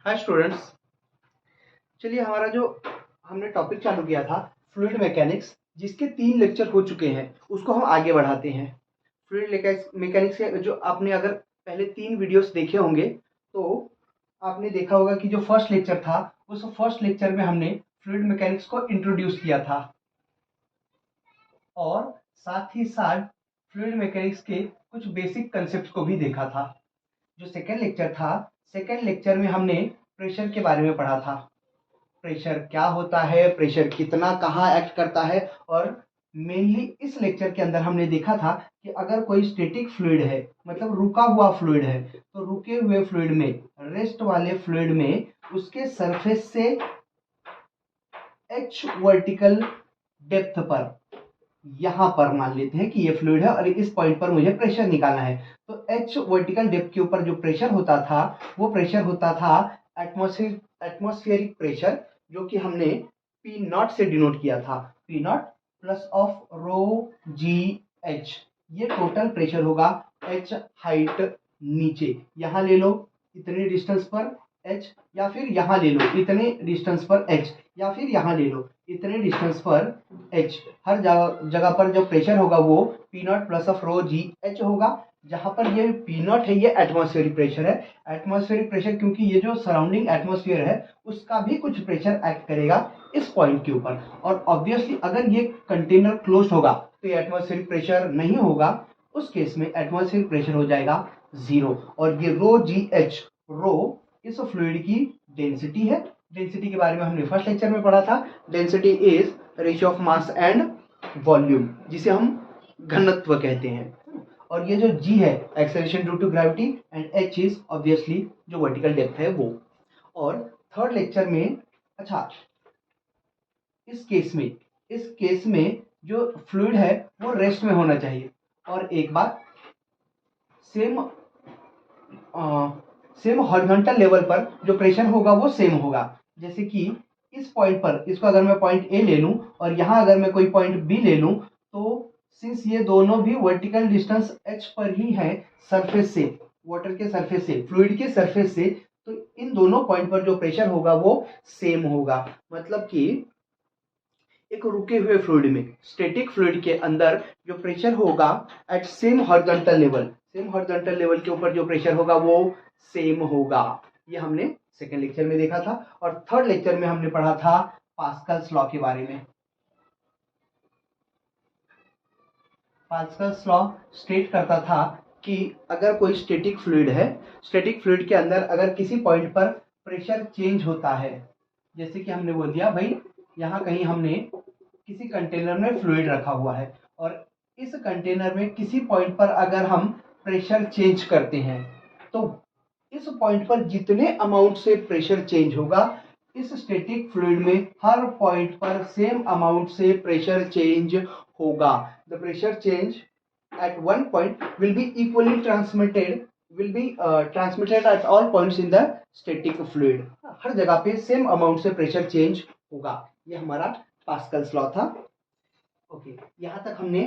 Hi students, चलिए हमारा जो हमने टॉपिक चालू किया था फ्लूइड मैकेनिक्स, जिसके 3 लेक्चर हो चुके हैं, उसको हम आगे बढ़ाते हैं। फ्लूइड मैकेनिक्स के जो आपने अगर पहले 3 वीडियोस देखे होंगे तो आपने देखा होगा कि जो फर्स्ट लेक्चर था, उस फर्स्ट लेक्चर में हमने फ्लूइड मैकेनिक्स को इंट्रोड्यूस किया था और साथ ही साथ फ्लूइड मैकेनिक्स के कुछ बेसिक कंसेप्ट को भी देखा था। जो सेकेंड लेक्चर था, सेकेंड लेक्चर में हमने प्रेशर के बारे में पढ़ा था। प्रेशर क्या होता है, प्रेशर कितना कहाँ एक्ट करता है, और मेनली इस लेक्चर के अंदर हमने देखा था कि अगर कोई स्टैटिक फ्लूइड है, मतलब रुका हुआ फ्लूइड है, तो रुके हुए फ्लूइड में, रेस्ट वाले फ्लूइड में उसके सरफेस से एच वर्टिकल डेप्थ पर, यहां पर मान लेते हैं कि ये फ्लूइड है और इस पॉइंट पर मुझे प्रेशर निकालना है, तो एच वर्टिकल डेप्थ के ऊपर जो प्रेशर होता था वो प्रेशर होता था एटमॉस्फेरिक प्रेशर, जो कि हमने पी नॉट से डिनोट किया था। P naught plus of rho G H, ये टोटल प्रेशर होगा। एच हाइट नीचे यहां ले लो इतने डिस्टेंस पर एच, या फिर यहां ले लो इतने डिस्टेंस पर एच, या फिर यहां ले लो इतने डिस्टेंस पर एच। हर जगह पर जो प्रेशर होगा वो P naught plus of rho G H होगा। जहां पर ये पी नॉट है ये एटमॉस्फेरिक प्रेशर है। एटमॉस्फेरिक प्रेशर क्योंकि ये जो सराउंडिंग एटमॉस्फेयर है उसका भी कुछ प्रेशर एक्ट करेगा इस पॉइंट के ऊपर, और ऑब्वियसली अगर ये कंटेनर क्लोज होगा तो ये एटमॉस्फेरिक प्रेशर नहीं होगा। उस केस में एटमॉस्फेरिक प्रेशर हो जाएगा 0, और ये रो जी एच, रो इस फ्लूइड की डेंसिटी है। डेंसिटी के बारे में हमने फर्स्ट लेक्चर में पढ़ा था। Density is ratio of mass and volume, जिसे हम घनत्व कहते हैं। और ये जो g है, acceleration due to gravity, and h is obviously जो वर्टिकल डेप्थ है वो। और थर्ड लेक्चर में, अच्छा, इस केस में जो फ्लूइड है वो रेस्ट में होना चाहिए। और एक बात, सेम सेम हॉरिजॉन्टल लेवल पर जो प्रेशर होगा वो सेम होगा। जैसे कि इस पॉइंट पर, इसको अगर मैं पॉइंट ए ले लूं और यहां अगर मैं कोई पॉइंट बी ले लूं, तो सिंस ये दोनों भी वर्टिकल डिस्टेंस एच पर ही है सरफेस से, वाटर के सरफेस से, फ्लूइड के सरफेस से, तो इन दोनों पॉइंट पर जो प्रेशर होगा वो सेम होगा। मतलब कि एक रुके हुए फ्लूइड में, स्टैटिक फ्लूइड के अंदर जो प्रेशर होगा at same horizontal level, same horizontal level के ऊपर जो प्रेशर होगा वो सेम होगा। ये हमने सेकेंड लेक्चर में देखा था। और थर्ड लेक्चर में हमने पढ़ा था पास्कल्स लॉ के बारे में। पास्कल्स लॉ स्टेट करता था कि अगर कोई स्टैटिक फ्लूइड है, स्टैटिक फ्लूइड के अंदर अगर किसी पॉइंट पर प्रेशर चेंज होता है, जैसे कि हमने बोल दिया भाई यहाँ कहीं हमने किसी कंटेनर में फ्लूइड रखा हुआ है और इस कंटेनर में किसी पॉइंट पर अगर हम प्रेशर चेंज करते हैं, तो इस पॉइंट पर जितने अमाउंट से प्रेशर चेंज होगा, इस स्टैटिक फ्लूइड में हर पॉइंट पर सेम अमाउंट से प्रेशर चेंज होगा। The pressure change at one point will be equally transmitted at all points in the static fluid। हर जगह पे सेम अमाउंट से प्रेशर चेंज होगा। ये हमारा पास्कल्स लॉ था। ओके, यहाँ तक हमने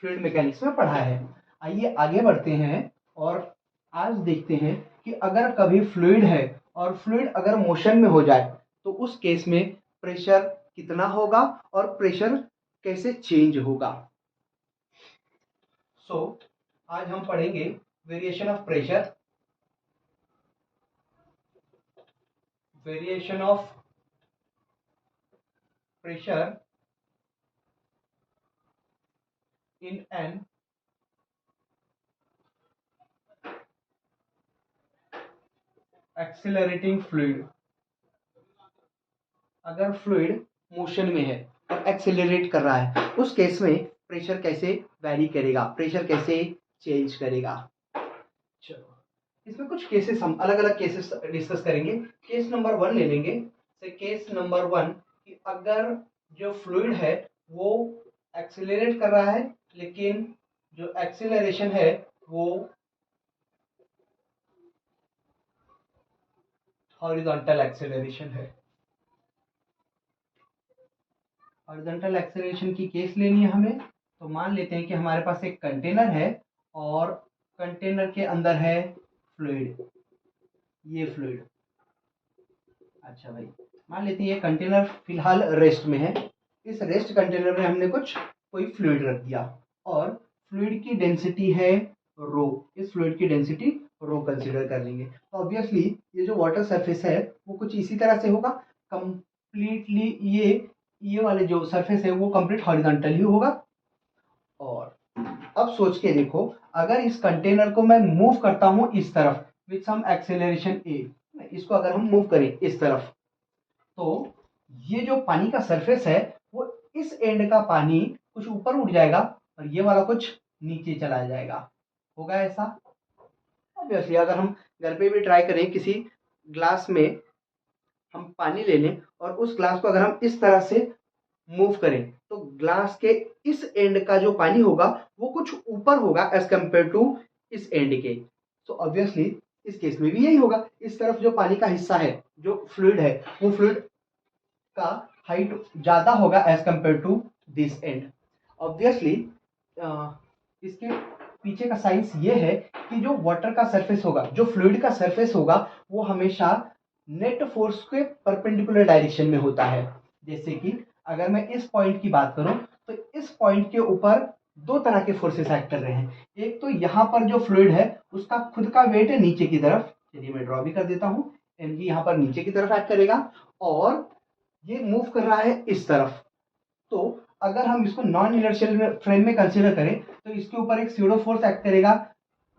फ्लूइड मैकेनिक्स में पढ़ा है। आइए आगे बढ़ते हैं और आज देखते हैं कि अगर कभी फ्लूइड है और फ्लूइड अगर मोशन में हो जाए तो उस केस में प्रेशर कितना होगा और प्रेशर कैसे चेंज होगा। आज हम पढ़ेंगे variation of pressure, variation of pressure in an accelerating fluid. अगर फ्लूइड मोशन में है और एक्सेलरेट कर रहा है, उस केस में प्रेशर कैसे वैरी करेगा, प्रेशर कैसे चेंज करेगा। चलो, इसमें कुछ केसेस, हम अलग अलग केसेस डिस्कस करेंगे। केस नंबर 1 ले लेंगे। केस नंबर 1 कि अगर जो फ्लूइड है वो एक्सेलरेट कर रहा है, लेकिन जो एक्सेलरेशन है वो हॉरिजॉन्टल एक्सेलरेशन है। हॉरिजॉन्टल एक्सेलरेशन की केस लेनी है हमें, तो मान लेते हैं कि हमारे पास एक कंटेनर है और कंटेनर के अंदर है फ्लूइड, ये फ्लूइड। अच्छा भाई, मान लेते हैं ये कंटेनर फिलहाल रेस्ट में है। इस रेस्ट कंटेनर में हमने कुछ कोई फ्लूइड रख दिया और फ्लूइड की डेंसिटी है रो। इस फ्लूइड की डेंसिटी रो कंसीडर कर लेंगे। तो ऑब्वियसली ये जो वाटर सरफेस है वो कुछ इसी तरह से होगा। कंप्लीटली ये वाले जो सरफेस है वो कंप्लीट हॉरिजॉन्टल ही होगा। और अब सोच के देखो, अगर इस कंटेनर को मैं मूव करता हूं इस तरफ विथ सम एक्सेलरेशन ए, इसको अगर हम मूव करें इस तरफ, तो ये जो पानी का सरफेस है वो इस एंड का पानी कुछ ऊपर उठ जाएगा और ये वाला कुछ नीचे चला जाएगा। होगा ऐसा? ऑब्वियसली अगर हम घर पे भी ट्राई करें, किसी ग्लास में हम पानी ले लें और उस ग्लास को अगर हम इस तरह से मूव करें तो ग्लास के इस एंड का जो पानी होगा वो कुछ ऊपर होगा एज कंपेयर टू इस एंड के। तो ऑब्वियसली इस केस में भी यही होगा। इस तरफ जो पानी का हिस्सा है, जो फ्लूइड है, वो फ्लूइड का हाइट ज्यादा होगा as compare to this end. Obviously इसके पीछे का साइंस ये है कि जो वाटर का सरफेस होगा, जो फ्लूइड का सरफेस होगा, वो हमेशा नेट फोर्स के परपेंडिकुलर डायरेक्शन में होता है। जैसे कि अगर मैं इस पॉइंट की बात करूं तो इस पॉइंट के ऊपर दो तरह के फोर्सेस एक्ट कर रहे हैं। एक तो यहाँ पर जो फ्लूइड है उसका खुद का वेट है नीचे की तरफ, चलिए मैं ड्रॉ भी कर देता हूँ, mg यहाँ पर नीचे की तरफ एक्ट करेगा और ये मूव कर रहा है इस तरफ। तो अगर हम इसको नॉन इनर्शियल फ्रेम में कंसीडर करें तो इसके ऊपर एक स्यूडो फोर्स एक्ट करेगा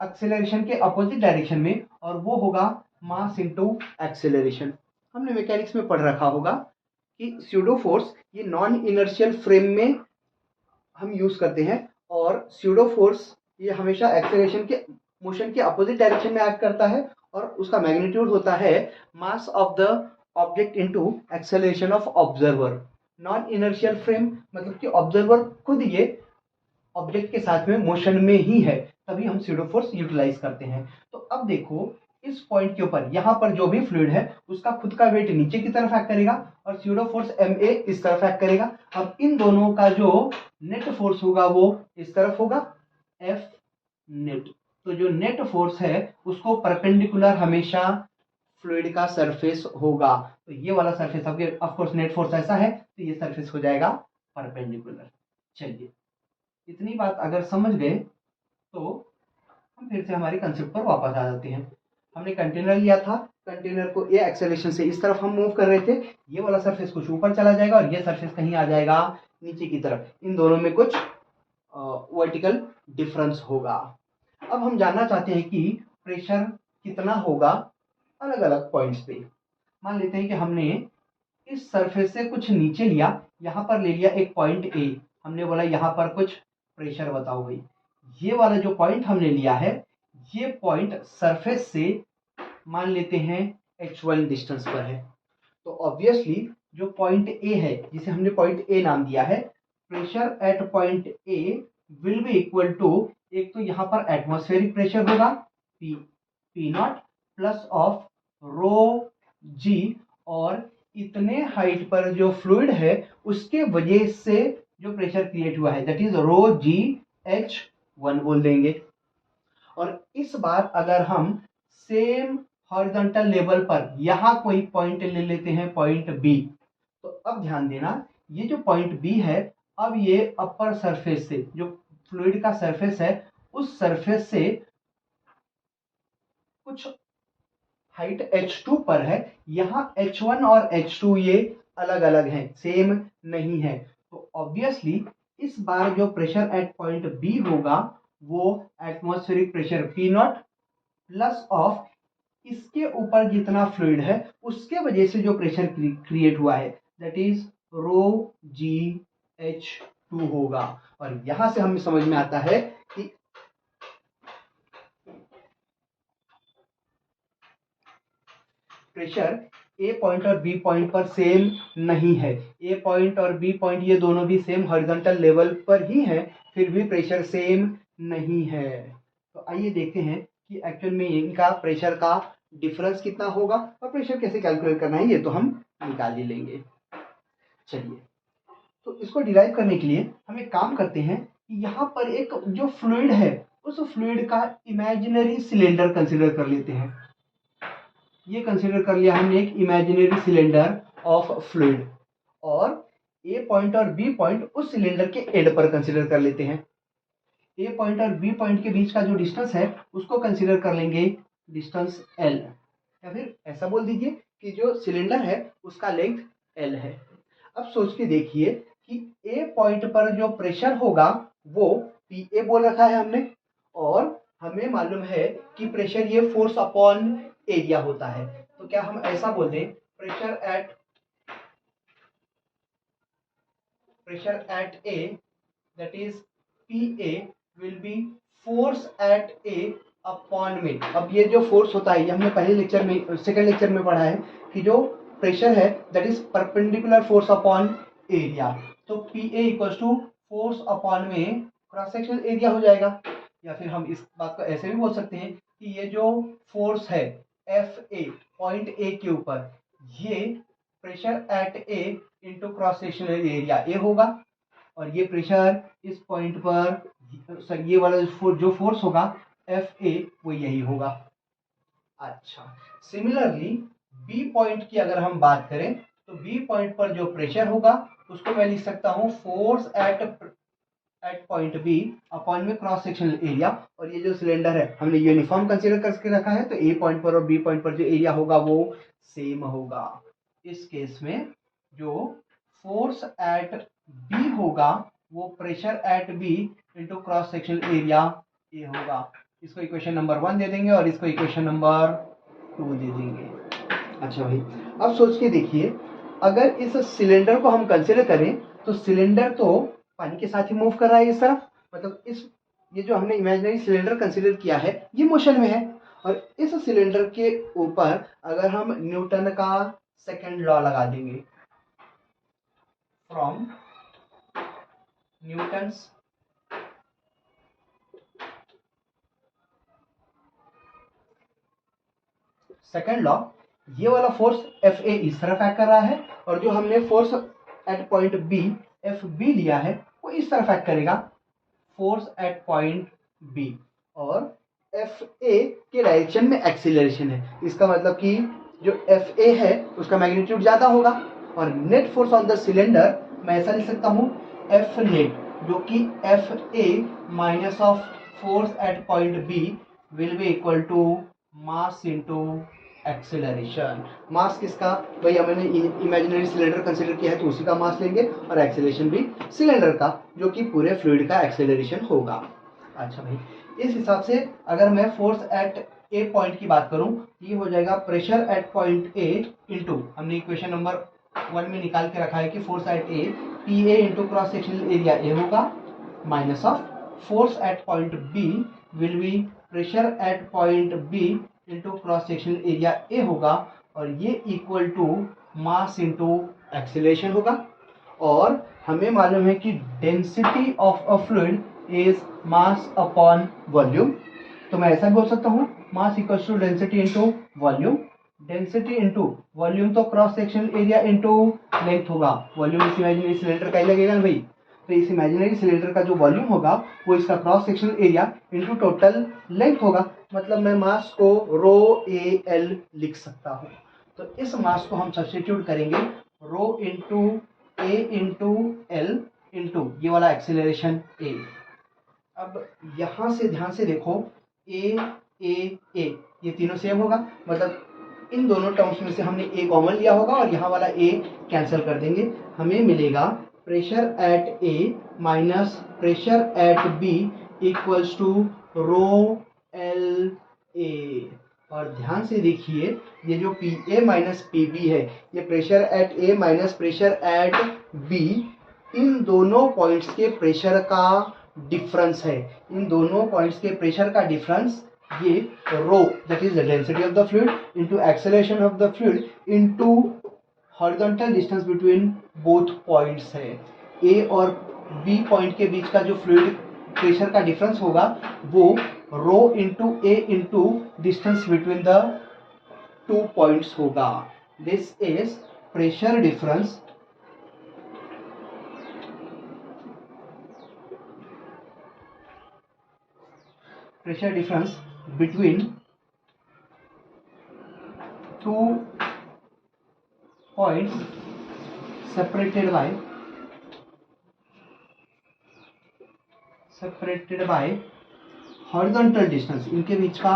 एक्सेलरेशन के अपोजिट डायरेक्शन में, और वो होगा मास इनटू एक्सेलरेशन। हमने मैकेनिक्स में पढ़ रखा होगा कि स्यूडो फोर्स ये नॉन इनर्शियल फ्रेम में हम यूज करते हैं और स्यूडो फोर्स ये हमेशा एक्सेलरेशन के मोशन के अपोजिट डायरेक्शन में एक्ट करता है और उसका मैग्नीट्यूड होता है mass of the object into acceleration of observer. Non inertial frame मतलब कि ऑब्जर्वर खुद ये ऑब्जेक्ट के साथ में मोशन में ही है, तभी हम स्यूडो फोर्स यूटिलाइज करते हैं। तो अब देखो, इस पॉइंट के ऊपर यहाँ पर जो भी फ्लूइड है उसका खुद का वेट नीचे की तरफ एक्ट करेगा और स्यूडो फोर्स ma इस तरफ एक्ट करेगा। अब इन दोनों का जो नेट फोर्स होगा वो इस तरफ होगा, F नेट। तो जो नेट फोर्स है उसको परपेंडिकुलर हमेशा फ्लूइड का सरफेस होगा। तो ये वाला surface of course net force ऐसा है तो ये सरफेस हो जाएगा परपेंडिकुलर। चलिए, इतनी बात अगर समझ गए तो हम फिर से हमारे कंसेप्ट पर वापस आ जाते हैं। हमने कंटेनर लिया था, कंटेनर को ये एक्सेलरेशन से इस तरफ हम मूव कर रहे थे, ये वाला सरफेस कुछ ऊपर चला जाएगा और ये सरफेस कहीं आ जाएगा नीचे की तरफ। इन दोनों में कुछ वर्टिकल डिफरेंस होगा। अब हम जानना चाहते हैं कि प्रेशर कितना होगा अलग अलग पॉइंट्स पे। मान लेते हैं कि हमने इस सरफेस से कुछ नीचे लिया, यहाँ पर ले लिया एक पॉइंट ए, हमने बोला यहाँ पर कुछ प्रेशर बताओ भाई। ये वाला जो पॉइंट हमने लिया है, ये पॉइंट सरफेस से मान लेते हैं h1 डिस्टेंस पर है। तो ऑब्वियसली जो पॉइंट ए है, जिसे हमने पॉइंट ए नाम दिया है, pressure at point A will be equal to, एक तो यहाँ पर एटमॉस्फेरिक प्रेशर होगा P naught plus of rho G, और इतने हाइट पर जो फ्लूइड है उसके वजह से जो प्रेशर क्रिएट हुआ है that is rho ji h1 बोल देंगे। और इस बार अगर हम सेम हॉरिजॉन्टल लेवल पर यहाँ कोई पॉइंट ले लेते हैं, पॉइंट बी, तो अब ध्यान देना, ये जो पॉइंट बी है, अब ये अपर सरफेस से, जो फ्लूइड का सरफेस है, उस सरफेस से कुछ हाइट h2 पर है। यहाँ h1 और h2 ये अलग अलग हैं, सेम नहीं है। तो ऑब्वियसली इस बार जो प्रेशर एट पॉइंट बी होगा वो atmospheric pressure P naught plus of इसके ऊपर जितना फ्लूइड है उसके वजह से जो प्रेशर क्रिएट हुआ है that is rho ji h2 होगा। और यहां से हमें समझ में आता है कि प्रेशर ए पॉइंट और बी पॉइंट पर सेम नहीं है। ए पॉइंट और बी पॉइंट ये दोनों भी सेम हॉरिजॉन्टल लेवल पर ही हैं, फिर भी प्रेशर सेम नहीं है। तो आइए देखते हैं कि एक्चुअल में इनका प्रेशर का डिफरेंस कितना होगा और प्रेशर कैसे कैलकुलेट करना है, ये तो हम निकाल ही लेंगे। चलिए, तो इसको डिराइव करने के लिए हम एक काम करते हैं कि यहाँ पर एक जो फ्लूइड है उस फ्लूइड का इमेजिनरी सिलेंडर कंसिडर कर लेते हैं। ये कंसिडर कर लिया हमने एक इमेजिनरी सिलेंडर ऑफ फ्लूइड, और ए पॉइंट और बी पॉइंट उस सिलेंडर के एंड पर कंसिडर कर लेते हैं। ए पॉइंट और बी पॉइंट के बीच का जो डिस्टेंस है उसको कंसिडर कर लेंगे डिस्टेंस एल, या फिर ऐसा बोल दीजिए कि जो सिलेंडर है उसका लेंथ एल है। अब सोच के देखिए कि ए पॉइंट पर जो प्रेशर होगा वो पी ए बोल रखा है हमने, और हमें मालूम है कि प्रेशर ये फोर्स अपॉन एरिया होता है। तो क्या हम ऐसा बोल दें, pressure at A that is PA will be force at A upon में। अब ये जो फोर्स होता है ये हमने पहले लेक्चर में, सेकंड लेक्चर में पढ़ा है कि जो प्रेशर है that is perpendicular force upon area. तो PA equals to force upon में क्रॉस सेक्शनल एरिया हो जाएगा। या फिर हम इस बात को ऐसे भी बोल सकते हैं कि ये जो फोर्स है FA पॉइंट A के ऊपर, ये pressure eight A into cross sectional area A होगा, और ये प्रेशर इस पॉइंट पर, सर ये वाला जो फोर्स होगा एफ ए वो यही होगा। अच्छा, सिमिलरली बी पॉइंट की अगर हम बात करें तो बी पॉइंट पर जो प्रेशर होगा उसको मैं लिख सकता हूँ force at point B upon में क्रॉस सेक्शनल एरिया, और ये जो सिलेंडर है हमने यूनिफॉर्म कंसीडर करके रखा है, तो ए पॉइंट पर और बी पॉइंट पर जो एरिया होगा वो सेम होगा। इस केस में जो फोर्स एट बी होगा वो pressure at B into cross sectional area A होगा। इसको इक्वेशन नंबर 1 दे देंगे और इसको इक्वेशन नंबर 2 दे देंगे। अच्छा भाई, अब सोच के देखिए, अगर इस सिलेंडर को हम कंसीडर करें तो सिलेंडर तो पानी के साथ ही मूव कर रहा है इस तरफ, मतलब ये जो हमने इमेजिनरी सिलेंडर कंसीडर किया है ये मोशन में है, और इस सिलेंडर के ऊपर अगर हम न्यूटन का सेकंड लॉ लगा देंगे, फ्रॉम न्यूटन्स सेकंड लॉ, ये वाला फोर्स एफ ए इस तरफ एक्ट कर रहा है, और जो हमने force at point B F B लिया है वो इस तरफ एक्ट करेगा, फोर्स एट पॉइंट बी, और एफ ए के डायरेक्शन में एक्सीलरेशन है। इसका मतलब कि जो एफ ए है उसका मैग्नीट्यूड ज्यादा होगा, और net force on the cylinder मैं ऐसा लिख सकता हूँ एफ नेट, जो कि F A minus of force at point B will be equal to mass into acceleration. Mass किसका, भैया मैंने इमेजिनरी सिलेंडर कंसीडर किया है तो उसी का मास लेंगे, और एक्सेलरेशन भी सिलेंडर का, जो कि पूरे फ्लूइड का एक्सेलरेशन होगा। अच्छा भाई, इस हिसाब से अगर मैं फोर्स एट ए पॉइंट की बात करूं, ये हो जाएगा pressure at point A into, हमने इक्वेशन नंबर 1 में निकाल के रखा है कि force at A P A into cross sectional area A होगा, minus of force at point B will be pressure at point B into cross sectional area A होगा, और ये equal to mass into acceleration होगा। और हमें मालूम है कि density of a fluid is mass upon volume, तो मैं ऐसा बोल सकता हूँ mass equals to density into volume. Density into volume तो cross sectional area into length होगा, वॉल्यूम इस इमेजिनरी सिलेंडर का ही लगेगा ना भाई, तो इस इमेजिनरी सिलेंडर का जो वॉल्यूम होगा वो इसका cross sectional area into total length होगा, मतलब मैं मास को रो ए एल लिख सकता हूँ। तो इस मास को हम सब्स्टिट्यूट करेंगे रो into A into L into ये वाला एक्सीलरेशन ए। अब यहां से ध्यान से देखो, ए ए ये तीनों सेम होगा, मतलब इन दोनों टर्म्स में से हमने ए कॉमन लिया होगा और यहाँ वाला ए कैंसिल कर देंगे, हमें मिलेगा pressure at A minus pressure at B equals to rho L A. और ध्यान से देखिए, ये जो P A minus P B है, ये pressure at A minus pressure at B, इन दोनों पॉइंट्स के प्रेशर का डिफरेंस है। इन दोनों पॉइंट्स के प्रेशर का डिफरेंस ये rho, that is the density of the fluid into acceleration of the fluid into horizontal distance between both points है। ए और बी पॉइंट के बीच का जो फ्लूइड प्रेशर का डिफरेंस होगा वो rho into A into distance between the two points होगा। This is pressure difference between two points separated by horizontal distance, इनके बीच का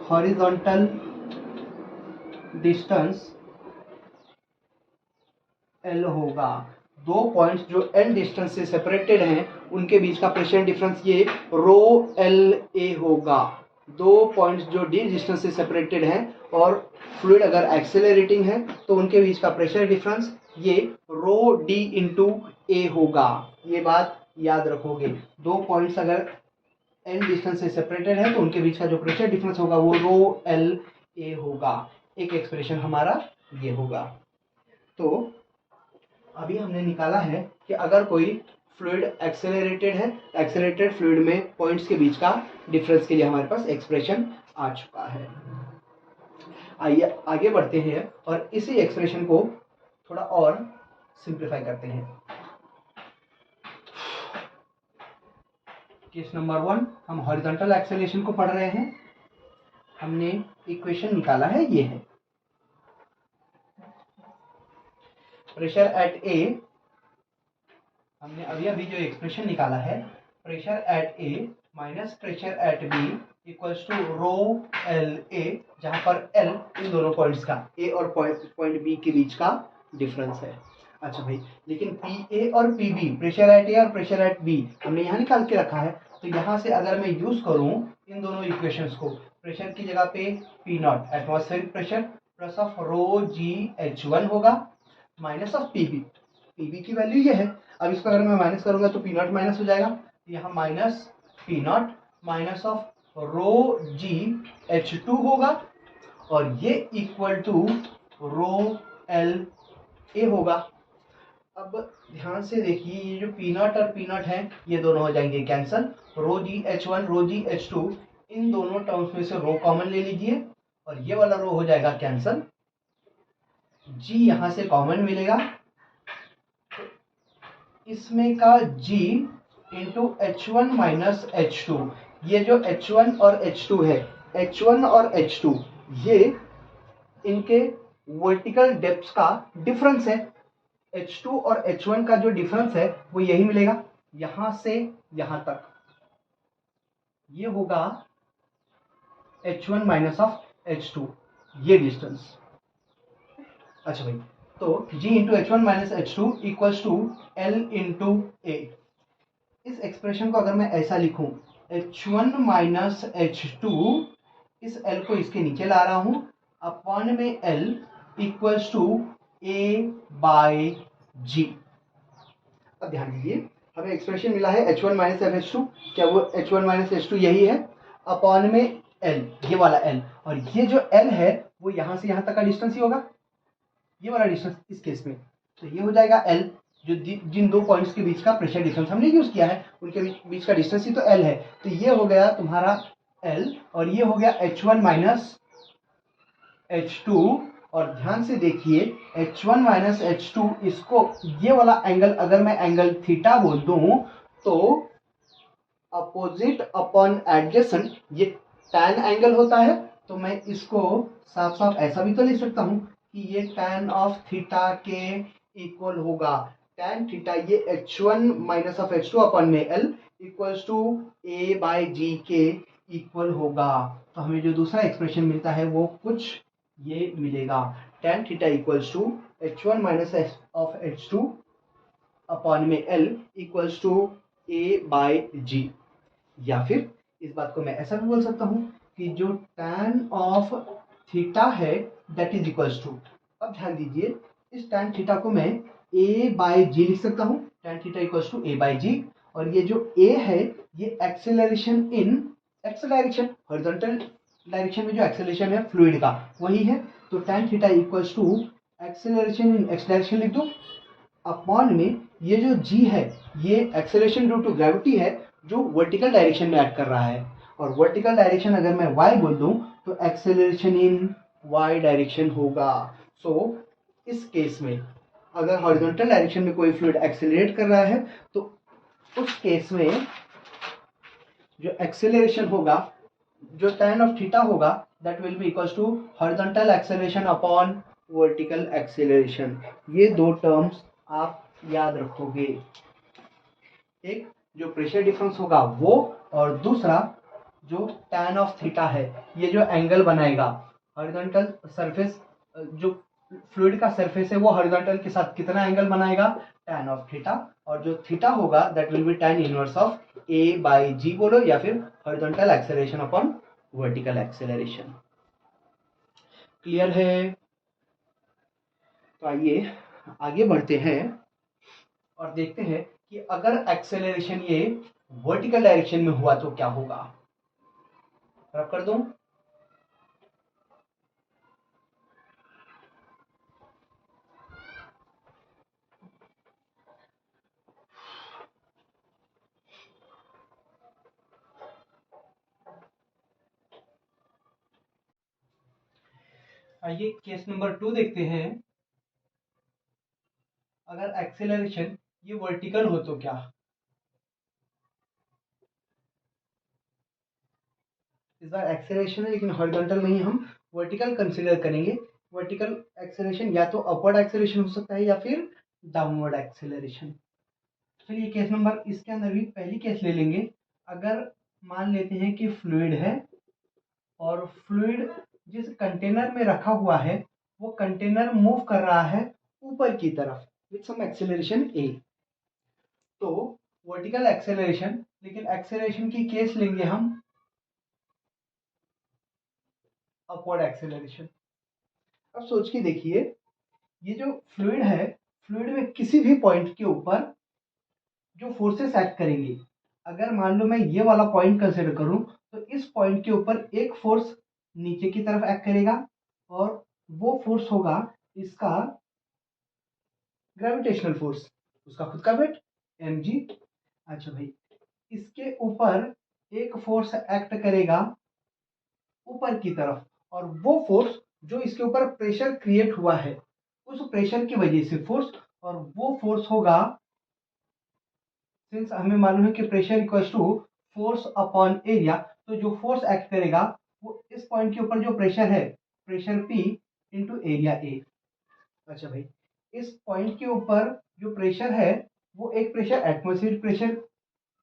हॉरिजॉन्टल डिस्टेंस L होगा। दो पॉइंट्स जो L डिस्टेंस से सेपरेटेड हैं उनके बीच का प्रेशर डिफरेंस ये रो एल ए होगा। दो पॉइंट्स जो D डिस्टेंस से सेपरेटेड हैं और फ्लूइड अगर एक्सेलरेटिंग है तो उनके बीच का प्रेशर डिफरेंस ये रो D इंटू ए होगा। ये बात याद रखोगे। दो पॉइंट्स अगर L डिस्टेंस से सेपरेटेड है तो उनके बीच का जो प्रेशर डिफरेंस होगा वो रो एल ए होगा। एक एक्सप्रेशन हमारा ये होगा। तो अभी हमने निकाला है कि अगर कोई फ्लूइड एक्सेलरेटेड है, एक्सेलरेटेड फ्लूइड में पॉइंट्स के बीच का डिफरेंस के लिए हमारे पास एक्सप्रेशन आ चुका है। आइए आगे बढ़ते हैं और इसी एक्सप्रेशन को थोड़ा और सिंप्लीफाई करते हैं। केस नंबर 1 हम हॉरिजॉन्टल एक्सेलरेशन को पढ़ रहे हैं। हमने इक्वेशन निकाला है, ये है प्रेशर एट ए। हमने अभी जो एक्सप्रेशन निकाला है, pressure at A minus pressure at B equals to rho L A, जहां पर एल इन दोनों पॉइंट्स का, ए और पॉइंट बी के बीच का डिफरेंस है। अच्छा भाई, लेकिन पी ए और पी बी, प्रेशर एट ए और प्रेशर एट बी हमने यहाँ निकाल के रखा है। तो यहाँ से अगर मैं यूज करूँ इन दोनों इक्वेशंस को, प्रेशर की जगह पे P naught atmospheric pressure plus of rho G H one होगा minus of P B. P B की वैल्यू ये है। अब इसको अगर मैं माइनस करूंगा तो पी नॉट माइनस हो जाएगा, यहाँ minus P naught minus of rho G H two होगा और ये equal to rho L A होगा। अब ध्यान से देखिए, ये जो पी नॉट और पी नॉट है ये दोनों हो जाएंगे cancel. Rho G H one rho G H two, इन दोनों टर्म्स में से रो कॉमन ले लीजिए और ये वाला रो हो जाएगा कैंसल। जी यहां से कॉमन मिलेगा, तो इसमें का g into H one minus H to. ये जो H1 और H2 है, H1 और H2 ये इनके वर्टिकल डेप्थ का डिफरेंस है। H2 और H1 का जो डिफरेंस है वो यही मिलेगा, यहां से यहां तक ये होगा H1 माइनस ऑफ H2, ये डिस्टेंस। अच्छा भाई, तो G into H one minus H two equals to L into A. इस एक्सप्रेशन को अगर मैं ऐसा लिखूं, H1 माइनस एच टू, इस L को इसके नीचे ला रहा हूं, अपॉन में L equals to A by G। अब ध्यान दीजिए, हमें एक्सप्रेशन मिला है H1 minus F H two, क्या वो H1 माइनस एच टू यही है, अपॉन में L, ये वाला L, और ये जो L है वो यहां से यहां तक का डिस्टेंस ही होगा, ये वाला डिस्टेंस इस केस में। तो ये हो जाएगा L, जो जिन दो पॉइंट्स के बीच का प्रेशर डिफरेंस हमने यूज किया है उनके बीच का डिस्टेंस ही तो L है। तो ये हो गया तुम्हारा L और ये हो गया H1 माइनस H2। और ध्यान से देखिए, H1 माइनस H2, इसको ये वाला एंगल अगर मैं एंगल थीटा बोल दूं तो अपोजिट अपॉन एडजेसेंट ये टैन एंगल होता है। तो मैं इसको साफ साफ ऐसा भी तो लिख सकता हूं कि ये tan ऑफ थीटा के इक्वल होगा। tan थीटा ये H1 minus of H2 upon में L equals to A by G के इक्वल होगा। तो हमें जो दूसरा एक्सप्रेशन मिलता है वो कुछ ये मिलेगा, tan theta equals to H1 minus of H2 upon में L equals to A by G। या फिर इस बात को मैं ऐसा भी बोल सकता हूँ कि जो tan ऑफ थीटा है दैट इज इक्वल्स टू, अब ध्यान दीजिए, इस tan थीटा को मैं a बाय जी लिख सकता हूँ, tan theta equals to a by G. और ये जो a है ये acceleration in X direction, horizontal direction में जो एक्सेलरेशन है फ्लूइड का वही है। तो tan theta equals to acceleration in X direction लिख दो, अपॉन में ये जो g है ये एक्सेलरेशन ड्यू टू ग्रेविटी है जो वर्टिकल डायरेक्शन में एक्ट कर रहा है। और वर्टिकल डायरेक्शन अगर मैं y बोल दूं तो एक्सेलरेशन इन y डायरेक्शन होगा। सो इस केस में अगर हॉरिजॉन्टल डायरेक्शन में कोई फ्लूइड एक्सेलरेट कर रहा है तो उस केस में जो एक्सेलरेशन होगा जो tan ऑफ थीटा होगा that will be equals to horizontal acceleration upon vertical acceleration. ये दो टर्म्स आप याद रखोगे, एक जो प्रेशर डिफरेंस होगा वो, और दूसरा जो tan ऑफ थीटा है, ये जो एंगल बनाएगा हॉरिजॉन्टल सरफेस, जो फ्लूइड का सरफेस है वो हॉरिजॉन्टल के साथ कितना एंगल बनाएगा, tan ऑफ थीटा, और जो थीटा होगा that will B tan inverse of a by g बोलो, या फिर horizontal acceleration upon vertical acceleration. Clear है? तो आइए आगे बढ़ते हैं और देखते हैं कि अगर एक्सेलरेशन ये वर्टिकल डायरेक्शन में हुआ तो क्या होगा। रब कर दूं? आइए केस नंबर 2 देखते हैं। अगर एक्सेलरेशन ये वर्टिकल हो तो क्या। इस बार एक्सेलरेशन है लेकिन हॉरिजॉन्टल नहीं, हम वर्टिकल कंसीडर करेंगे। वर्टिकल एक्सेलरेशन या तो अपवर्ड एक्सेलरेशन हो सकता है या फिर डाउनवर्ड एक्सेलरेशन। चलिए केस नंबर, इसके अंदर भी पहली केस ले लेंगे। अगर मान लेते हैं कि फ्लूइड है और फ्लूइड जिस कंटेनर में रखा हुआ है वो कंटेनर मूव कर रहा है ऊपर की तरफ विथ सम एक्सेलरेशन a। तो वर्टिकल एक्सेलरेशन, लेकिन एक्सेलरेशन की केस लेंगे हम अपवर्ड एक्सेलरेशन। अब सोच के देखिए, ये जो फ्लूइड है, फ्लूइड में किसी भी पॉइंट के ऊपर जो फोर्सेस एक्ट करेंगे, अगर मान लो मैं ये वाला पॉइंट कंसिडर करूं तो इस पॉइंट के ऊपर एक फोर्स नीचे की तरफ एक्ट करेगा और वो फोर्स होगा इसका ग्रेविटेशनल फोर्स, उसका खुद का वेट mg। अच्छा भाई, इसके ऊपर एक फोर्स एक्ट करेगा ऊपर की तरफ, और वो फोर्स जो इसके ऊपर प्रेशर क्रिएट हुआ है उस प्रेशर की वजह से फोर्स, और वो फोर्स होगा, सिंस हमें मालूम है कि pressure equals to force upon area, तो जो फोर्स एक्ट करेगा वो इस पॉइंट के ऊपर जो प्रेशर है, pressure P into area A। अच्छा भाई, इस पॉइंट के ऊपर जो प्रेशर है वो एक प्रेशर एटमॉस्फेरिक प्रेशर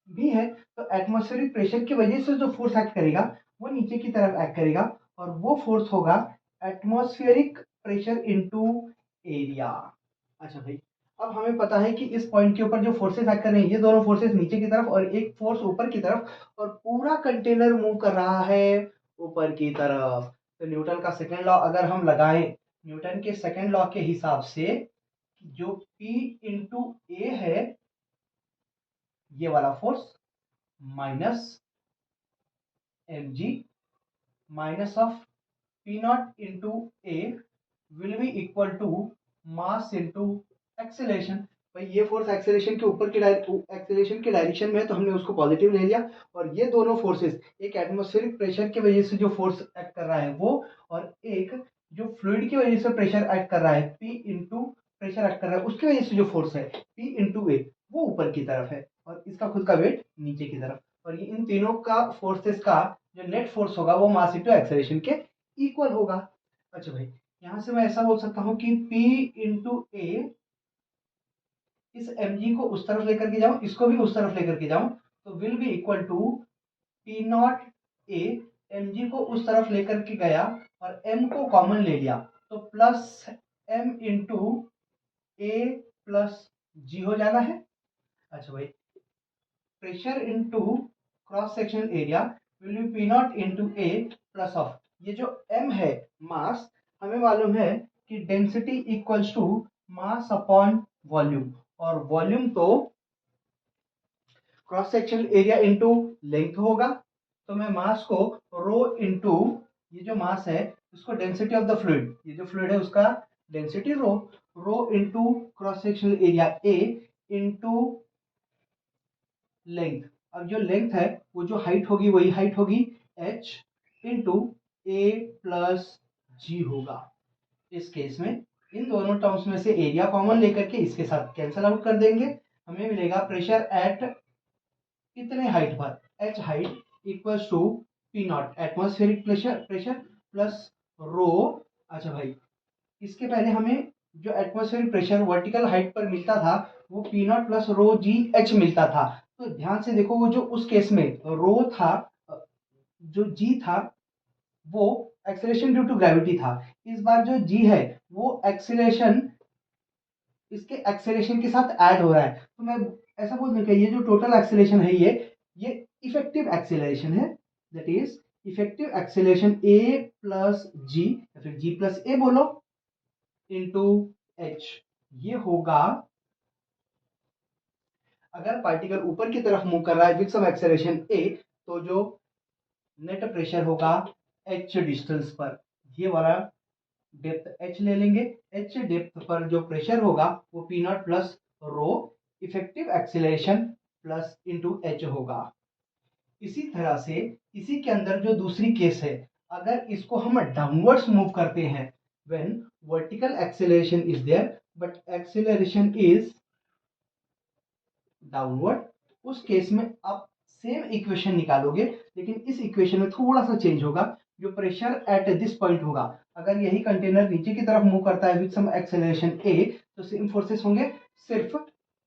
भी है, तो एटमॉस्फेरिक प्रेशर की वजह से जो फोर्स एक्ट करेगा वो नीचे की तरफ एक्ट करेगा, और वो फोर्स होगा एटमॉस्फेरिक प्रेशर इनटू एरिया। अच्छा भाई, अब हमें पता है कि इस पॉइंट के ऊपर जो फोर्सेस एक्ट कर रहे हैं ये दोनों फोर्सेस नीचे की तरफ और एक फोर्स ऊपर की तरफ, और पूरा कंटेनर मूव कर रहा है ऊपर की तरफ। तो न्यूटन का सेकेंड लॉ अगर हम लगाएं, न्यूटन के सेकेंड लॉ के हिसाब से जो P इंटू ए है ये वाला force minus mg minus of P naught into A will be equal to mass into acceleration. भाई ये फोर्स एक्सेलरेशन के ऊपर की एक्सेलरेशन के डायरेक्शन में है तो हमने उसको पॉजिटिव ले लिया, और ये दोनों फोर्सेस, एक एटमॉस्फेरिक प्रेशर की वजह से जो फोर्स एक्ट कर रहा है वो, और एक जो फ्लूइड की वजह से प्रेशर एक्ट कर रहा है P इंटू प्रेशर एक्ट कर रहा है उसकी वजह से जो फोर्स है P इंटू ए, वो ऊपर की तरफ है और इसका खुद का वेट नीचे की तरफ, और ये इन तीनों का फोर्सेस का जो नेट फोर्स होगा वो मास इंटू एक्सेलरेशन के इक्वल होगा। अच्छा भाई, यहां से मैं ऐसा बोल सकता हूं कि P इंटू ए, इस mg को उस तरफ लेकर के जाऊं, इसको भी उस तरफ लेकर के जाऊं, तो will be equal to P naught A, mg को उस तरफ लेकर के गया और m को कॉमन ले लिया तो plus m into A plus G हो जाना है। अच्छा भाई, pressure into cross section area will be P naught into A plus of, ये जो m है मास, हमें मालूम है कि density equals to mass upon volume, और वॉल्यूम तो cross section area into length होगा, तो मैं मास को रो इंटू, ये जो मास है उसको डेंसिटी ऑफ द फ्लूइड, ये जो फ्लूइड है उसका density rho, rho into cross section area A into length. अब जो लेंथ है वो जो हाइट होगी वही हाइट होगी h इंटू ए प्लस जी होगा। इस केस में इन दोनों टर्म्स में से एरिया कॉमन लेकर के इसके साथ कैंसल आउट कर देंगे, हमें मिलेगा प्रेशर एट कितने हाइट पर, h height equals to P naught atmospheric pressure plus rho. अच्छा भाई, इसके पहले हमें जो एटमॉस्फेरिक प्रेशर वर्टिकल हाइट पर मिलता था वो P naught plus rho G H मिलता था। तो ध्यान से देखो, वो जो उस केस में रो था, जो जी था वो एक्सेलरेशन ड्यू टू ग्रेविटी था। इस बार जो जी है वो एक्सेलरेशन इसके एक्सेलरेशन के साथ ऐड हो रहा है। तो मैं ऐसा बोल दूं कि ये जो टोटल एक्सेलरेशन है ये इफेक्टिव एक्सेलरेशन है। That is effective acceleration A plus G या फिर जी प्लस ए बोलो इंटू एच। ये होगा, अगर पार्टिकल ऊपर की तरफ मूव कर रहा है विद सम एक्सेलरेशन ए, तो जो नेट प्रेशर होगा एच डिस्टेंस पर, ये वाला डेप्थ एच ले लेंगे। एच डेप्थ पर जो प्रेशर होगा वो पी नॉट प्लस रो effective acceleration plus into H होगा। इसी तरह से इसी के अंदर जो दूसरी केस है, अगर इसको हम डाउनवर्ड्स मूव करते हैं, when vertical acceleration is there but acceleration is downward, उस केस में आप सेम इक्वेशन निकालोगे, लेकिन इस इक्वेशन में थोड़ा सा चेंज होगा। जो प्रेशर एट दिस पॉइंट होगा, अगर यही कंटेनर नीचे की तरफ मूव करता है विद सम एक्सेलरेशन ए, तो सेम फोर्सेस होंगे, सिर्फ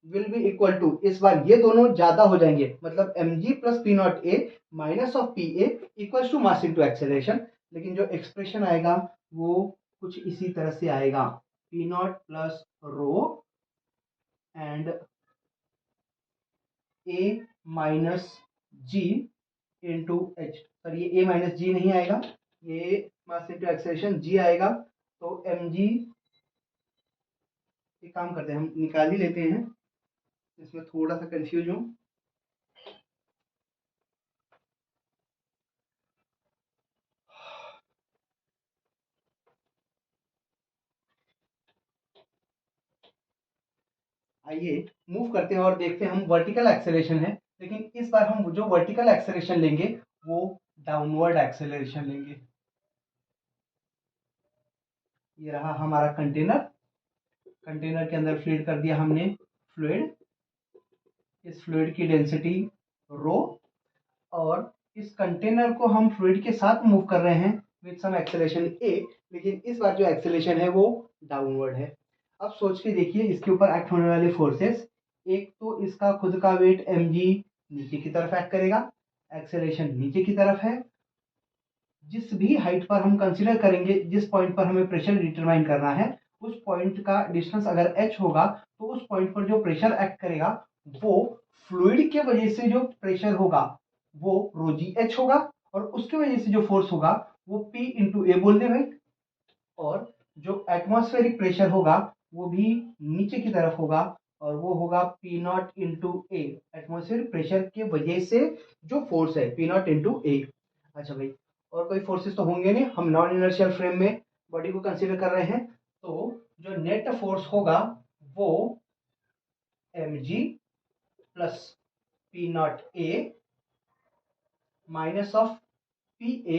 विल बी इक्वल टू, इस बार ये दोनों ज्यादा हो जाएंगे, मतलब mg plus P naught A minus of P A equal to mass into acceleration. लेकिन जो एक्सप्रेशन आएगा वो कुछ इसी तरह से आएगा, P naught plus rho and A minus G into H. Sir ये ए माइनस जी नहीं आएगा, ये मास इंटू एक्सेलरेशन जी आएगा। तो एम जी, एक काम करते हैं हम निकाल ही लेते हैं, इसमें थोड़ा सा कंफ्यूज हूँ। आइए मूव करते हैं और देखते हैं। हम वर्टिकल एक्सेलरेशन है, लेकिन इस बार हम जो वर्टिकल एक्सेलरेशन लेंगे वो डाउनवर्ड एक्सेलरेशन लेंगे। ये रहा हमारा कंटेनर, कंटेनर के अंदर फीड कर दिया हमने फ्लूइड। इस फ्लूइड की डेंसिटी रो, और इस कंटेनर को हम फ्लूइड के साथ मूव कर रहे हैं विद सम एक्सेलरेशन ए, लेकिन इस बार जो एक्सेलरेशन है वो डाउनवर्ड है। अब सोच के देखिए इसके ऊपर एक्ट होने वाले फोर्सेस। एक तो इसका खुद का वेट mg नीचे की तरफ एक्ट करेगा, एक्सेलरेशन नीचे की तरफ है। जिस भी हाइट पर हम कंसीडर करेंगे, जिस पॉइंट पर हमें प्रेशर डिटरमाइन करना है, उस पॉइंट का डिस्टेंस अगर h होगा, तो उस पॉइंट पर जो प्रेशर एक्ट करेगा वो फ्लूइड के वजह से जो प्रेशर होगा वो रो जी एच होगा, और उसके वजह से जो फोर्स होगा वो P इंटू ए बोल दे भाई। और जो एटमॉस्फेरिक प्रेशर होगा वो भी नीचे की तरफ होगा, और वो होगा P नॉट इंटू ए, एटमॉस्फेरिक प्रेशर के वजह से जो फोर्स है P नॉट इंटू ए। अच्छा भाई, और कोई फोर्सेस तो होंगे नहीं, हम नॉन इनर्शियल फ्रेम में बॉडी को कंसीडर कर रहे हैं। तो जो नेट फोर्स होगा वो mg plus P naught A minus of P A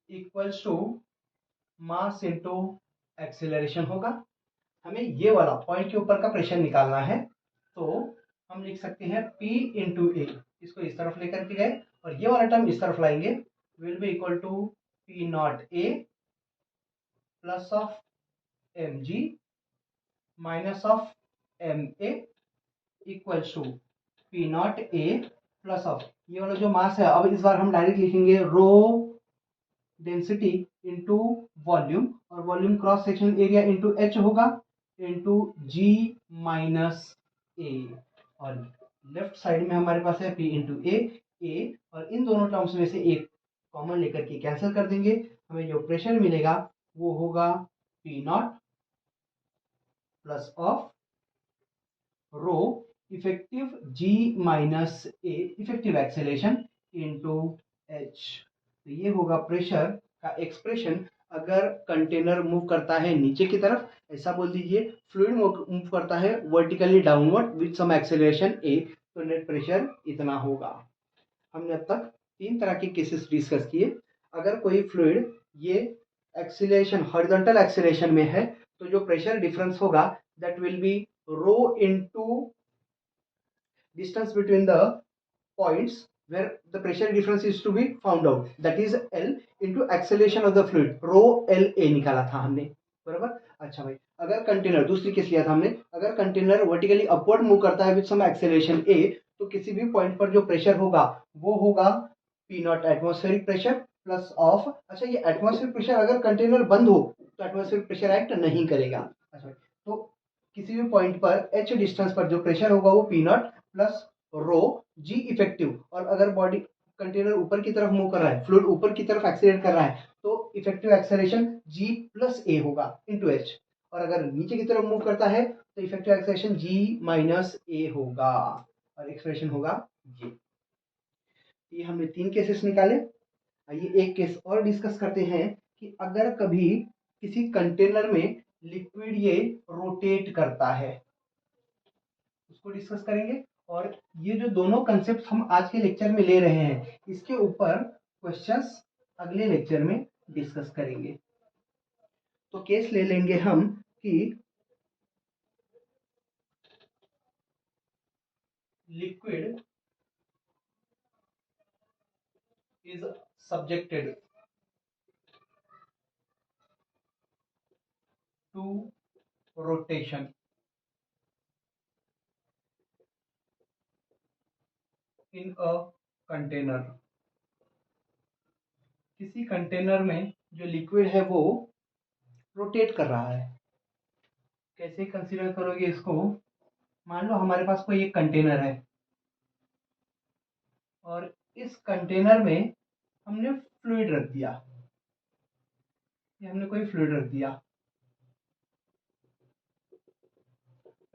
equals to mass into acceleration होगा। हमें ये वाला पॉइंट के ऊपर का प्रेशर निकालना है, तो हम लिख सकते हैं P इंटू ए, इसको इस तरफ लेकर के गए और ये वाला टर्म इस तरफ लाएंगे, will be equal to P naught A plus of M G minus of M A equals to P naught A plus of ये वाला जो मास है। अब इस बार हम डायरेक्ट लिखेंगे रो डेंसिटी इंटू वॉल्यूम, और volume cross section area into H होगा इंटू जी माइनस ए, और लेफ्ट साइड में हमारे पास है पी इंटू ए, और इन दोनों टर्म्स में से एक कॉमन लेकर के कैंसिल कर देंगे। हमें जो प्रेशर मिलेगा वो होगा P naught plus of rho effective G minus A effective acceleration into H. तो ये होगा प्रेशर का एक्सप्रेशन। अगर कंटेनर मूव करता है नीचे की तरफ, ऐसा बोल दीजिए फ्लूइड मूव करता है vertically downward with some acceleration A, तो नेट प्रेशर इतना होगा। हमने अब तक 3 तरह के केसेस डिस्कस किए। अगर कोई फ्लूइड ये एक्सीलरेशन हॉरिजॉन्टल एक्सीलरेशन में है, तो जो प्रेशर डिफरेंस होगा that will be rho into distance between the points, where the pressure difference is to be found out, that is L into acceleration of the fluid, rho L A निकाला था हमने, बराबर। अच्छा भाई, अगर container, दूसरी case लिया था हमने, अगर कंटेनर वर्टिकली अपवर्ड मूव करता है विद सम एक्सेलरेशन A, तो किसी भी पॉइंट पर जो प्रेशर होगा वो होगा P not atmospheric pressure plus of, अच्छा ये एटमॉस्फेरिक प्रेशर अगर कंटेनर बंद हो तो एटमॉस्फेरिक प्रेशर एक्ट नहीं करेगा। अच्छा भाई, तो किसी भी पॉइंट पर h डिस्टेंस पर जो प्रेशर होगा वो P naught plus rho G effective, और अगर बॉडी कंटेनर ऊपर की तरफ मूव कर रहा है, फ्लूइड ऊपर की तरफ एक्सेलरेट कर रहा है, तो इफेक्टिव एक्सेलरेशन जी प्लस ए होगा इंटू एच, और अगर नीचे की तरफ मूव करता है तो इफेक्टिव एक्सेलरेशन जी माइनस ए होगा, और एक्सप्रेशन होगा ये हमने 3 केसेस निकाले। आइए एक केस और डिस्कस करते हैं कि अगर कभी किसी कंटेनर में लिक्विड ये रोटेट करता है, उसको डिस्कस करेंगे। और ये जो दोनों कंसेप्ट हम आज के लेक्चर में ले रहे हैं, इसके ऊपर क्वेश्चंस अगले लेक्चर में डिस्कस करेंगे। तो केस ले लेंगे हम कि liquid is subjected to rotation in a container. किसी कंटेनर में जो लिक्विड है वो रोटेट कर रहा है। कैसे कंसीडर करोगे इसको? मान लो हमारे पास कोई एक कंटेनर है और इस कंटेनर में हमने फ्लूइड रख दिया, ये हमने कोई फ्लूइड रख दिया,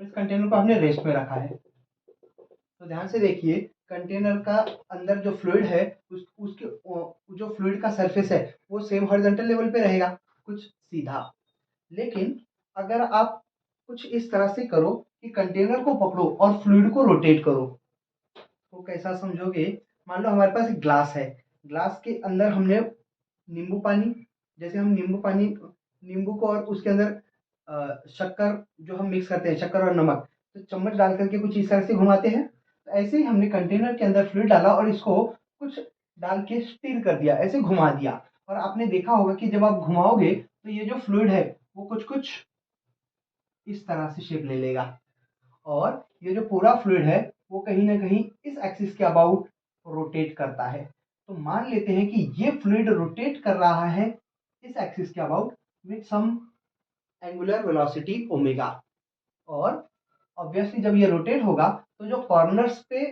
इस कंटेनर को हमने रेस्ट में रखा है। तो ध्यान से देखिए, कंटेनर का अंदर जो फ्लूइड है उसके जो फ्लूइड का सरफेस है वो सेम हॉरिजॉन्टल लेवल पे रहेगा, कुछ सीधा। लेकिन अगर आप कुछ इस तरह से करो कि कंटेनर को पकड़ो और फ्लूइड को रोटेट करो, तो कैसा समझोगे? मान लो हमारे पास एक ग्लास है, ग्लास के अंदर हमने नींबू पानी, जैसे हम नींबू को और उसके अंदर शक्कर जो हम मिक्स करते हैं, शक्कर और नमक, तो चम्मच डाल करके कुछ इस तरह से घुमाते हैं। तो ऐसे ही हमने कंटेनर के अंदर फ्लूइड डाला और इसको कुछ डाल के स्टीर कर दिया, ऐसे घुमा दिया। और आपने देखा होगा कि जब आप घुमाओगे तो ये जो फ्लूइड है वो कुछ कुछ इस तरह से शेप ले लेगा, और ये जो पूरा फ्लूइड है वो कहीं ना कहीं इस एक्सिस के अबाउट रोटेट करता है। तो मान लेते हैं कि ये फ्लूइड रोटेट कर रहा है इस एक्सिस के about with some angular velocity omega, और ऑब्वियसली जब ये रोटेट होगा तो जो कॉर्नर्स पे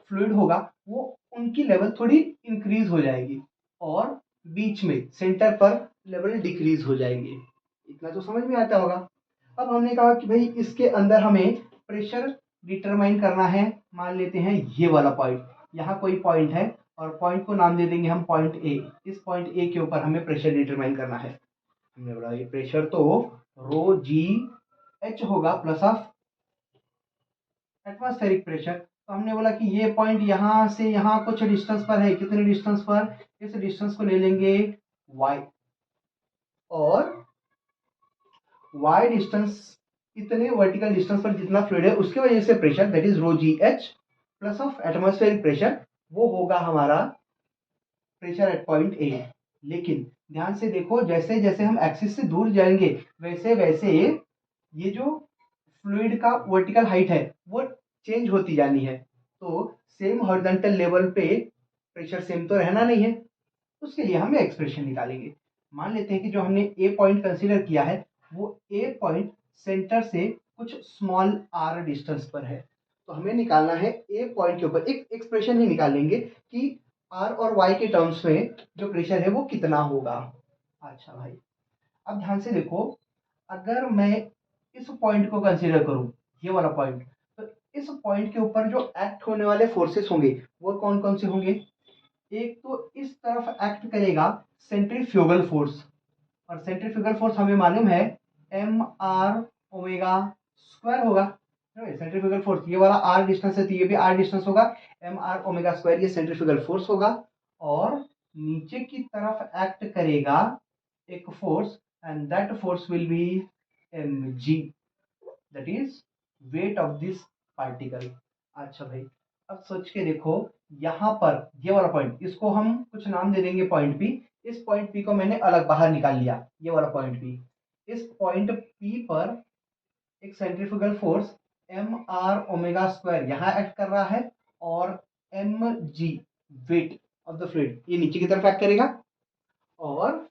फ्लूइड होगा वो उनकी लेवल थोड़ी इंक्रीज हो जाएगी और बीच में सेंटर पर लेवल डिक्रीज हो जाएंगे। इतना तो समझ में आता होगा। अब हमने कहा कि भाई इसके अंदर हमें प्रेशर डिटरमाइन करना है। मान लेते हैं ये वाला पॉइंट, यहाँ कोई पॉइंट है और पॉइंट को नाम दे देंगे हम पॉइंट ए। इस पॉइंट ए के ऊपर हमें प्रेशर डिटरमाइन करना है। हमने बोला ये प्रेशर तो रो जी एच होगा प्लस ऑफ एटमॉस्फेरिक प्रेशर। तो हमने बोला कि ये पॉइंट यहाँ से यहाँ कुछ डिस्टेंस पर है, कितने डिस्टेंस पर? इस डिस्टेंस को ले लेंगे y, और y डिस्टेंस इतने वर्टिकल डिस्टेंस पर जितना फ्लूइड है उसके वजह से pressure that is rho G H plus of atmospheric pressure, वो होगा हमारा प्रेशर एट पॉइंट ए। लेकिन ध्यान से देखो, जैसे जैसे हम एक्सिस से दूर जाएंगे वैसे वैसे ये जो फ्लूइड का वर्टिकल हाइट है वो चेंज होती जानी है। तो सेम हॉरिजॉन्टल लेवल पे प्रेशर सेम तो रहना नहीं है, उसके लिए हम एक्सप्रेशन निकालेंगे। मान लेते हैं कि जो हमने ए पॉइंट कंसीडर किया है वो ए पॉइंट सेंटर से कुछ स्मॉल आर डिस्टेंस पर है। तो हमें निकालना है ए पॉइंट के ऊपर एक एक्सप्रेशन ही निकालेंगे कि आर और वाई के टर्म्स में जो प्रेशर है वो कितना होगा। अच्छा भाई, अब ध्यान से देखो, अगर मैं इस पॉइंट को कंसीडर करूं, ये वाला पॉइंट, तो इस पॉइंट के ऊपर जो एक्ट होने वाले फोर्सेस होंगे वो कौन कौन से होंगे? एक तो इस तरफ एक्ट करेगा सेंट्रीफ्यूगल फोर्स, और सेंट्रीफ्यूगल फोर्स हमें मालूम है एम आर ओमेगा स्क्वायर होगा। सेंट्रीफ्यूगल फोर्स, ये वाला आर डिस्टेंस है तो ये भी आर डिस्टेंस होगा, एम आर ओमेगा स्क्वायर, ये सेंट्रीफ्यूगल फोर्स होगा। और नीचे की तरफ एक्ट करेगा एक force, and that force will be M G, that is weight of this particle. अच्छा भाई, अब सोच के देखो यहाँ पर ये वाला पॉइंट, इसको हम कुछ नाम दे देंगे पॉइंट पी। इस पॉइंट पी को मैंने अलग बाहर निकाल लिया, ये वाला पॉइंट पी। इस पॉइंट पी पर एक centrifugal force M R omega square यहाँ एक्ट कर रहा है, और M G weight of the fluid ये नीचे की तरफ एक्ट करेगा। और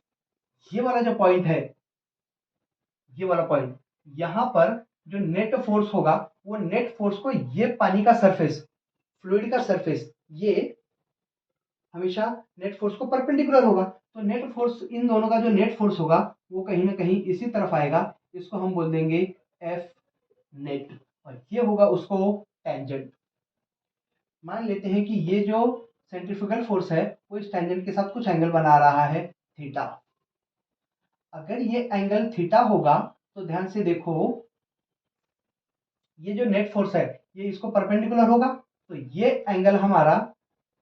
ये वाला जो पॉइंट है, ये वाला पॉइंट, यहाँ पर जो नेट फोर्स होगा, वो नेट फोर्स को ये पानी का सरफेस, फ्लूइड का सरफेस, ये हमेशा नेट फोर्स को परपेंडिकुलर होगा। तो नेट फोर्स, इन दोनों का जो नेट फोर्स होगा वो कहीं ना कहीं इसी तरफ आएगा। इसको हम बोल देंगे एफ नेट, और ये होगा उसको टेंजेंट। मान लेते हैं कि ये जो सेंट्रीफ्यूगल फोर्स है वो इस टेंजेंट के साथ कुछ एंगल बना रहा है थीटा। अगर ये एंगल थीटा होगा तो ध्यान से देखो, ये जो नेट फोर्स है ये इसको परपेंडिकुलर होगा, तो ये एंगल हमारा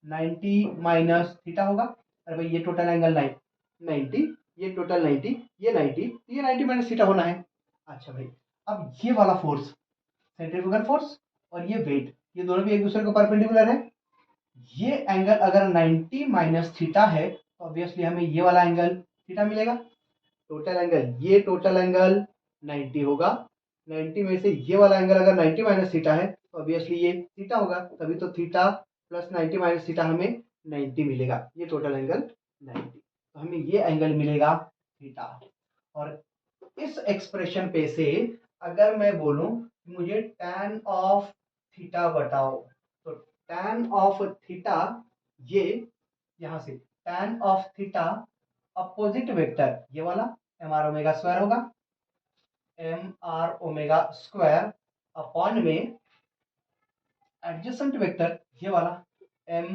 90 माइनस थीटा होगा। अरे भाई ये टोटल एंगल 90, ये टोटल 90, ये 90, ये 90 माइनस थीटा होना है। अच्छा भाई, अब ये वाला फोर्स सेंट्रीफ्यूगल फोर्स और ये वेट, ये दोनों भी एक दूसरे को परपेंडिकुलर है। ये एंगल अगर 90 माइनस थीटा है तो ऑब्वियसली हमें ये वाला एंगल थीटा मिलेगा। टोटल एंगल, ये टोटल एंगल 90 होगा। 90 में से ये वाला एंगल अगर 90 माइनस थीटा है तो ऑब्वियसली ये थीटा होगा, तभी तो थीटा प्लस 90 माइनस थीटा हमें 90 मिलेगा। ये टोटल एंगल 90, तो हमें ये एंगल मिलेगा थीटा। और इस एक्सप्रेशन पे से अगर मैं बोलूं कि मुझे tan ऑफ थीटा बताओ, तो tan ऑफ थीटा, ये यहां से tan of theta opposite vector ये वाला एम आर ओमेगा स्क्वायर होगा, M R omega square upon में एडजेसेंट वेक्टर ये वाला एम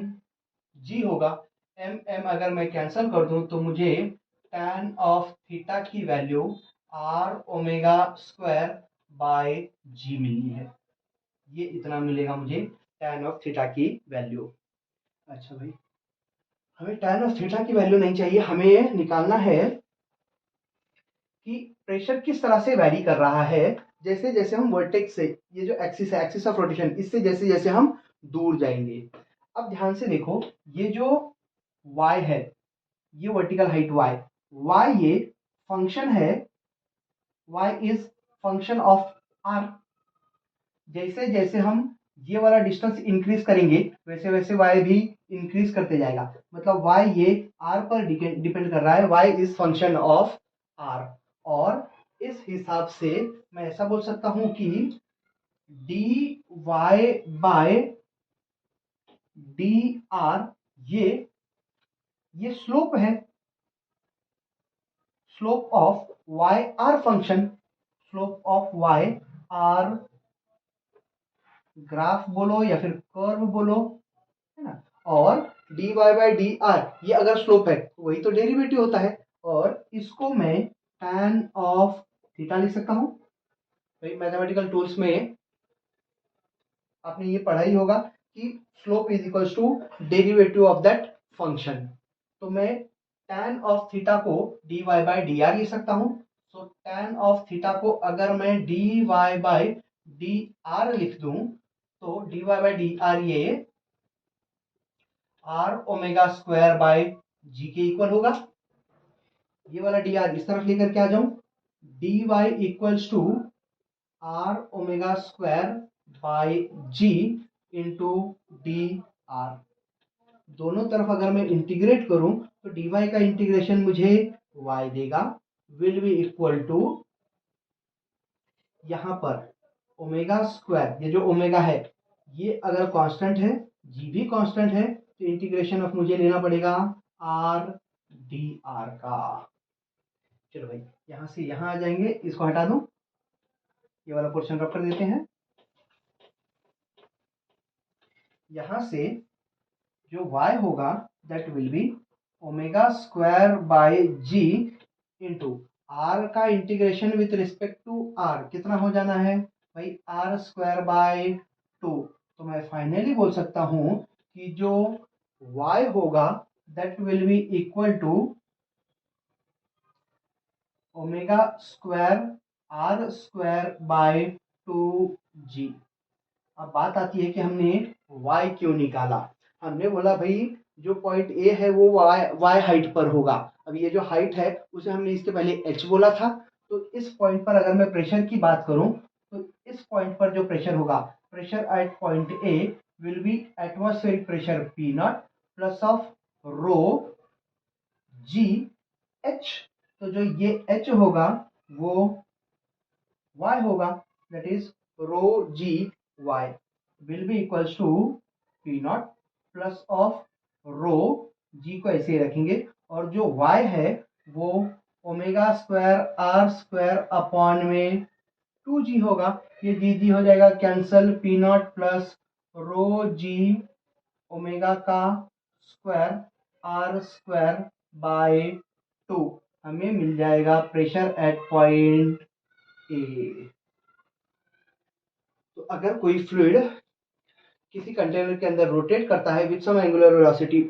जी होगा। एम एम अगर मैं कैंसिल कर दूं तो मुझे tan ऑफ थीटा की value R omega square by G मिली है। ये इतना मिलेगा मुझे tan ऑफ थीटा की वैल्यू। अच्छा भाई, हमें tan ऑफ थीटा की वैल्यू नहीं चाहिए, हमें निकालना है कि प्रेशर किस तरह से वैरी कर रहा है जैसे जैसे हम वर्टेक्स से, ये जो एक्सिस है, एक्सिस ऑफ रोटेशन, इससे जैसे जैसे हम दूर जाएंगे। अब ध्यान से देखो, ये जो y है, ये वर्टिकल हाइट y ये फंक्शन है, y is function of r। जैसे जैसे हम ये वाला डिस्टेंस इंक्रीज करेंगे वैसे वैसे y भी इंक्रीज करते जाएगा। मतलब y ये r पर डिपेंड कर रहा है, y is function of r। और इस हिसाब से मैं ऐसा बोल सकता हूं कि dy बाय dr ये स्लोप है, slope of y r function, slope of y r graph बोलो या फिर कर्व बोलो, है ना। और dy बाई डी आर ये अगर स्लोप है तो वही तो डेरिवेटिव होता है, और इसको मैं tan ऑफ थीटा लिख सकता हूं। भाई मैथमेटिकल टूल्स में आपने ये पढ़ा ही होगा कि slope is equals to derivative of that function. तो मैं tan ऑफ थीटा को dy बाई डी आर लिख सकता हूं। सो tan ऑफ थीटा को अगर मैं dy बाई डी आर लिख दूं तो dy बाई डी आर ये आर ओमेगा स्क्वायर बाय जी के इक्वल होगा। ये वाला डी आर इस तरफ लेकर के आ जाऊं, D Y equals to R omega square by G into D R. दोनों तरफ अगर मैं इंटीग्रेट करूं तो डी वाई का इंटीग्रेशन मुझे y देगा, विल बी इक्वल टू, यहां पर ओमेगा स्क्वायर, ये जो ओमेगा है ये अगर कांस्टेंट है, जी भी कांस्टेंट है, तो इंटीग्रेशन ऑफ मुझे लेना पड़ेगा आर डी आर का। चलो भाई, यहां से यहां आ जाएंगे, इसको हटा दूं, ये वाला पोर्शन रख कर देते हैं। यहां से जो y होगा that will be omega square by G into R का integration with respect to R कितना हो जाना है भाई, आर स्क्वायर बाय 2। तो मैं फाइनली बोल सकता हूं कि जो y होगा that will be equal to omega square R square by 2g। अब बात आती है कि हमने y क्यों निकाला। हमने बोला भाई जो पॉइंट ए है वो वाई हाइट पर होगा। अब ये जो हाइट है उसे हमने इसके पहले एच बोला था। तो इस पॉइंट पर अगर मैं प्रेशर की बात करूं तो इस पॉइंट पर जो प्रेशर होगा, pressure at point A will be atmospheric pressure P naught plus of rho G H. तो जो ये एच होगा वो y होगा, that is rho G Y will be equals to P naught plus of rho G को ऐसे ही रखेंगे और जो y है वो omega square R square upon में 2g होगा। ये जी हो जाएगा cancel, P naught plus rho G omega का स्क्वायर आर स्क्वायर बाय 2 हमें मिल जाएगा प्रेशर एट पॉइंट ए। तो अगर कोई फ्लूइड किसी कंटेनर के अंदर रोटेट करता है with some angular velocity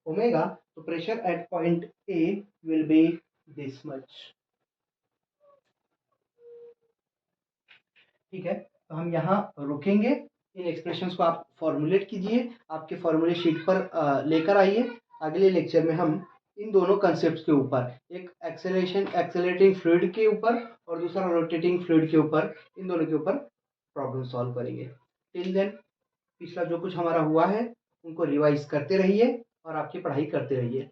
omega, तो pressure at point A will be this much. ठीक है, तो हम यहाँ रुकेंगे। इन एक्सप्रेशंस को आप फॉर्मुलेट कीजिए, आपके फॉर्मूले शीट पर लेकर आइए। अगले लेक्चर में हम इन दोनों कंसेप्ट के ऊपर, एक एक्सेलरेटिंग फ्लूइड के ऊपर और दूसरा रोटेटिंग फ्लूइड के ऊपर, इन दोनों के ऊपर प्रॉब्लम सॉल्व करेंगे। टिल देन पिछला जो कुछ हमारा हुआ है उनको रिवाइज करते रहिए और आपकी पढ़ाई करते रहिए।